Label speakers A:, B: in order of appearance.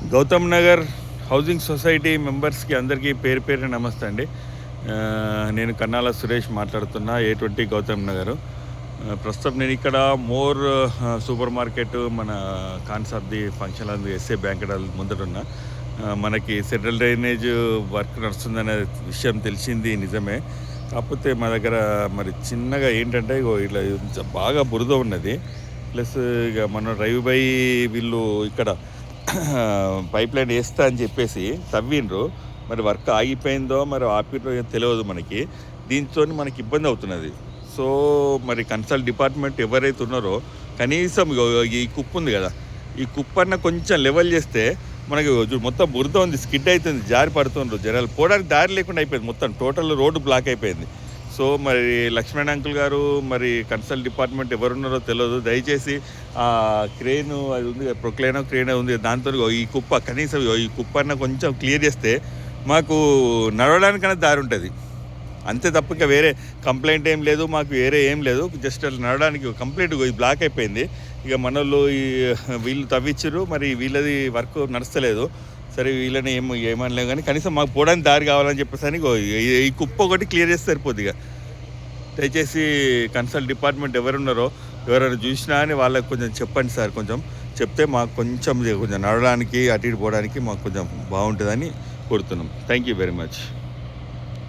A: Gautam Nagar housing society మెంబర్స్కి అందరికీ పేరు పేరు నమస్తే అండి. నేను కన్నాల సురేష్ మాట్లాడుతున్నా, A20 గౌతమ్ నగర్. ప్రస్తుతం నేను ఇక్కడ మోర్ సూపర్ మార్కెట్ మన కాన్సాబ్ది ఫంక్షన్ హాల్ ఎస్ఏ బ్యాంక్ ముందరున్నా. మనకి సెంట్రల్ డ్రైనేజ్ వర్క్ నడుస్తుందనే విషయం తెలిసింది నిజమే. కాకపోతే మా దగ్గర మరి చిన్నగా ఏంటంటే ఇట్లా బాగా బురద ఉన్నది. ప్లస్ ఇక మన డ్రైవ్ బై వీళ్ళు ఇక్కడ పైప్ లైన్ వేస్తా అని చెప్పేసి తవ్విండ్రు. మరి వర్క్ ఆగిపోయిందో మరి ఆపిరో తెలియదు మనకి. దీంతో మనకి ఇబ్బంది అవుతున్నది. సో మరి కన్సల్ట్ డిపార్ట్మెంట్ ఎవరైతే ఉన్నారో కనీసం ఈ కుప్పు ఉంది కదా, ఈ కుప్పన్న కొంచెం లెవెల్ చేస్తే మనకి మొత్తం బురద ఉంది, స్కిడ్ అవుతుంది, జారి పడుతుండ్రు. జనాలు పోవడానికి దారి లేకుండా అయిపోయింది, మొత్తం టోటల్ రోడ్డు బ్లాక్ అయిపోయింది. సో మరి లక్ష్మణ్ అంకుల్ గారు మరి కన్సల్ట్ డిపార్ట్మెంట్ ఎవరున్నారో తెలియదు. దయచేసి ఆ క్రేను అది ఉంది, ప్రొక్లైనో క్రేన్ ఉంది, దాంతో ఈ కుప్ప కనీసం ఈ కుప్పన్న కొంచెం క్లియర్ చేస్తే మాకు నడవడానికైనా దారి ఉంటుంది. అంతే తప్ప ఇంకా వేరే కంప్లైంట్ ఏం లేదు, మాకు వేరే ఏం లేదు. జస్ట్ అట్లా నడవడానికి కంప్లీట్గా ఈ బ్లాక్ అయిపోయింది. ఇక మనోళ్ళు వీళ్ళు తవ్వించారు, మరి వీళ్ళది వర్క్ నడుస్తలేదు. సరే వీళ్ళని ఏమనలేము, కానీ కనీసం మాకు పోవడానికి దారి కావాలని చెప్పేసి అని ఈ కుప్ప ఒకటి క్లియర్ చేస్తే సరిపోద్ది. ఇక దయచేసి కన్సల్ట్ డిపార్ట్మెంట్ ఎవరున్నారో ఎవరైనా చూసినా అని వాళ్ళకి కొంచెం చెప్పండి సార్. కొంచెం చెప్తే మాకు కొంచెం నడవడానికి అటు ఇటు పోవడానికి మాకు కొంచెం బాగుంటుందని కోరుతున్నాం. Thank you very much.